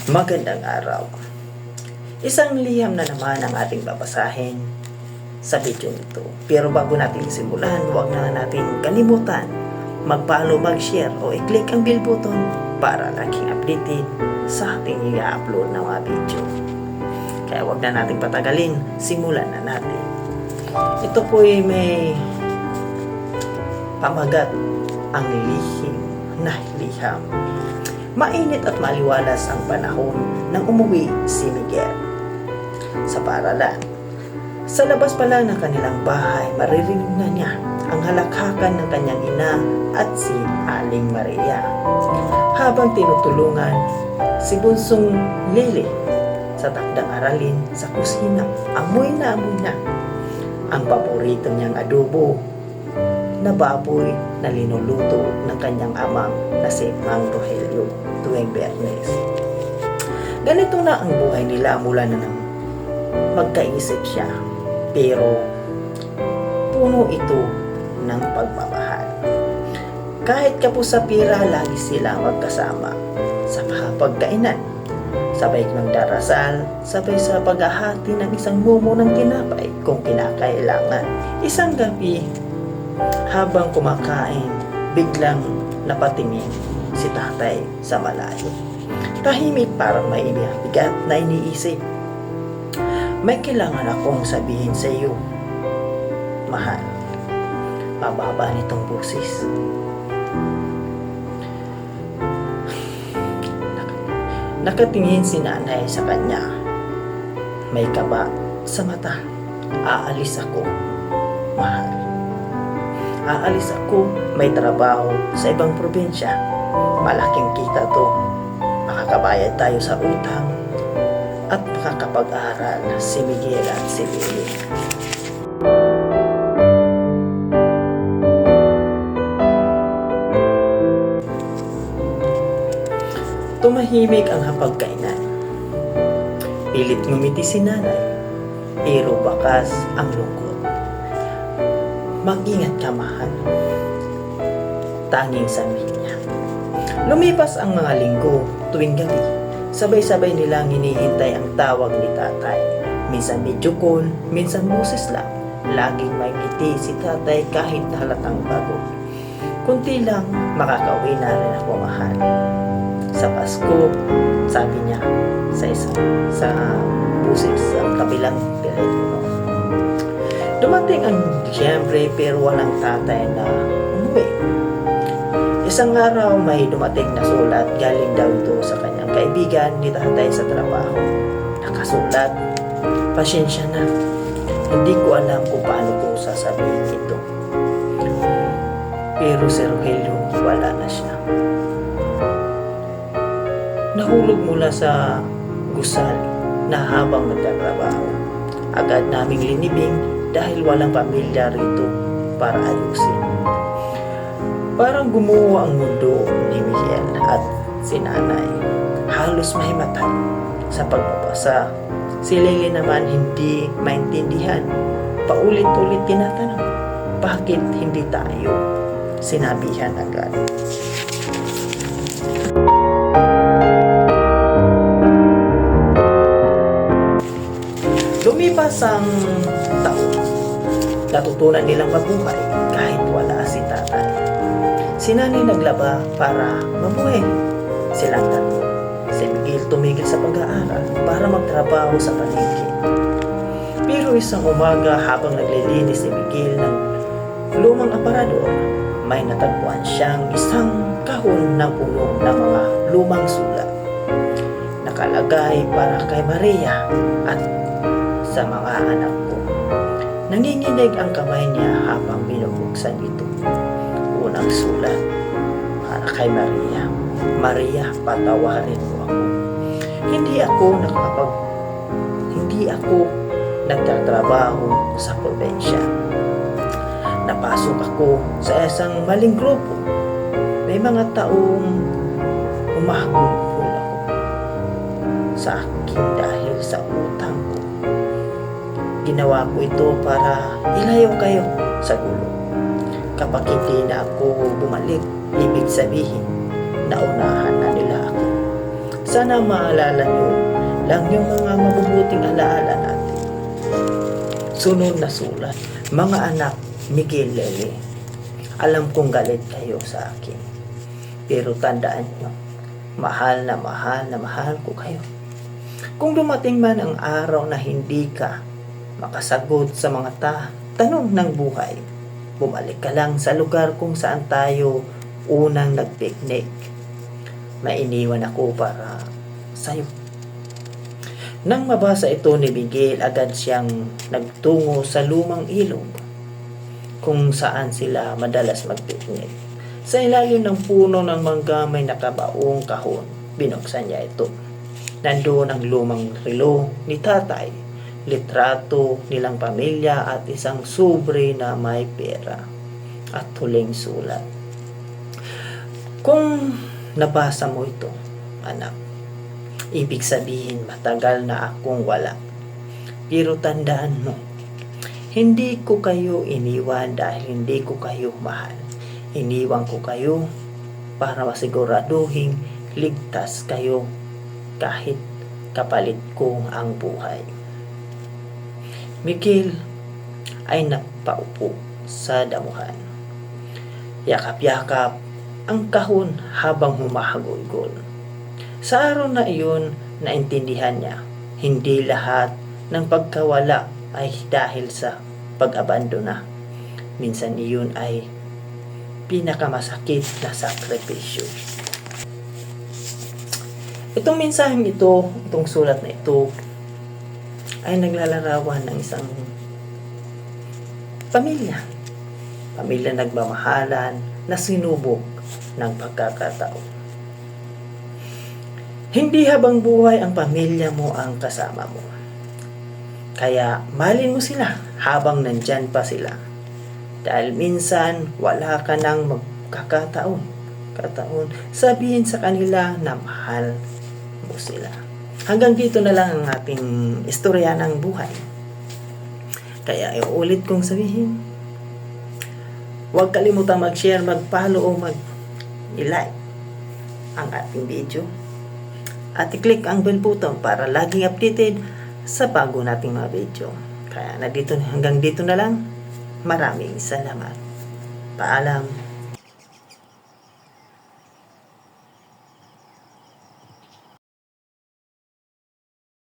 Magandang araw. Isang liham na naman ang ating babasahin sa video nito. Pero bago natin simulan, huwag na natin kalimutan mag-follow, mag-share o i-click ang bell button para laging updated sa ating i-upload na mga video. Kaya huwag na natin patagalin, simulan na natin. Ito po ay may pamagat ang lihim na liham. Mainit at maliwalas ang panahon nang umuwi si Miguel sa paaralan. Sa labas pa lang ng kanilang bahay, maririnig na niya ang halakhakan ng kanyang ina at si Aling Maria. Habang tinutulungan si Bunsong Lily sa takdang aralin sa kusina, amoy na ang paborito niyang adobo na baboy na linuluto ng kanyang amang na si Mang Rogelio tuwing Biyernes. Ganito na ang buhay nila mula na nang magkaisip siya, pero puno ito ng pagmamahal. Kahit kapusapira, lagi sila magkasama sa pagkainan, sabay magdarasal, sabay sa paghahati ng isang mumo ng tinapay kung kinakailangan. Isang gabi, habang kumakain, biglang napatingin si tatay sa malayo. Tahimik, parang may bigat na iniisip. May kailangan akong sabihin sa iyo, mahal. Mababa nitong boses. Nakatingin si nanay sa kanya. May kaba sa mata. Aalis ako, mahal. Aalis ako, may trabaho sa ibang probinsya. Malaking kita to. Makakabayad tayo sa utang at makakapag-aral si Miguel at si Lily. Tumahimik ang hapagkainan. Pilit ngumiti si nanay, pero bakas ang lungkot. Mag-ingat ka, mahal. Tanging sabi niya. Lumipas ang mga linggo, tuwing gabi, sabay-sabay nilang hinihintay ang tawag ni tatay. Minsan video call, minsan boses lang. Laging may ngiti si tatay kahit halatang pagod. Kunti lang, makakauwi na rin ako, mahal. Sa Pasko, sabi niya sa boses sa kabilang telepono. Dumating ang Disyembre, pero walang tatay na umuwi. Isang araw, may dumating na sulat, galing daw ito sa kanyang kaibigan ni tatay sa trabaho. Nakasulat, pasensya na, hindi ko alam kung paano ko sasabihin ito. Pero si Rogelio, wala na siya. Nahulog mula sa gusali na habang nagtatrabaho. Agad naming linibing dahil walang pamilya rito para ayusin. Parang gumuho ang mundo ni Miguel at si nanay. Halos mahimatay sa pagbabasa. Si Lily naman hindi maintindihan. Paulit-ulit tinatanong, bakit hindi tayo sinabihan agad? Lumipas ang taon. Natutunan nilang mabuhay kahit wala si tatay. Si nanay naglaba para mabuhay silang tatlo. Si Miguel tumigil sa pag-aaral para magtrabaho sa palengke. Pero isang umaga, habang naglilinis si Miguel ng lumang aparador, may natagpuan siyang isang kahon na puno ng mga lumang sulat. Nakalagay para kay Maria at sa mga anak ko. Nanginginig ang kamay niya habang binubuksan ito. Unang sulat, para kay Maria. Maria, patawarin mo ako. Hindi ako nagtatrabaho sa probensya. Napasok ako sa isang maling grupo. May mga taong humahagulpul ako sa akin dahil sa utang ko. Ginawa ko ito para ilayo kayo sa gulo. Kapag hindi na ako bumalik, ibig sabihin, naunahan na nila ako. Sana maalala nyo lang yung mga mabubuting alaala natin. Sunod na sulat. Mga anak, Miguel Lele, alam kong galit kayo sa akin. Pero tandaan nyo, mahal na mahal ko kayo. Kung dumating man ang araw na hindi ka makasagot sa mga tanong ng buhay, bumalik ka lang sa lugar kung saan tayo unang nagpiknik. Mainiwan ako para sa'yo. Nang mabasa ito ni Miguel, agad siyang nagtungo sa lumang ilog kung saan sila madalas magpiknik. Sa ilalim ng puno ng mangga may nakabaong kahon. Binuksan niya ito. Nandoon ang lumang relo ni tatay, litrato nilang pamilya at isang sobre na may pera at huling sulat. Kung nabasa mo ito, anak, ibig sabihin matagal na akong wala. Pero tandaan mo, hindi ko kayo iniwan dahil hindi ko kayo mahal. Iniwan ko kayo para masiguraduhin ligtas kayo kahit kapalit ko ang buhay. Miguel ay napaupo sa damuhan. Yakap-yakap ang kahon habang humahagulgol. Sa araw na iyon, naintindihan niya, hindi lahat ng pagkawala ay dahil sa pag-abandona. Minsan iyon ay pinakamasakit na sakripisyo. Itong mensaheng ito, itong sulat na ito, ay naglalarawan ng isang pamilya. Pamilya nagmamahalan na sinubok ng pagkakataon. Hindi habang buhay ang pamilya mo ang kasama mo. Kaya mahalin mo sila habang nandyan pa sila. Dahil minsan wala ka nang magkakataon. Sabihin sa kanila na mahal mo sila. Hanggang dito na lang ang ating istorya ng buhay. Kaya iulit kong sabihin, huwag kalimutang mag-share, mag-follow o mag-like ang ating video. At i-click ang bell button para laging updated sa bago nating mga video. Kaya hanggang dito na lang. Maraming salamat. Paalam.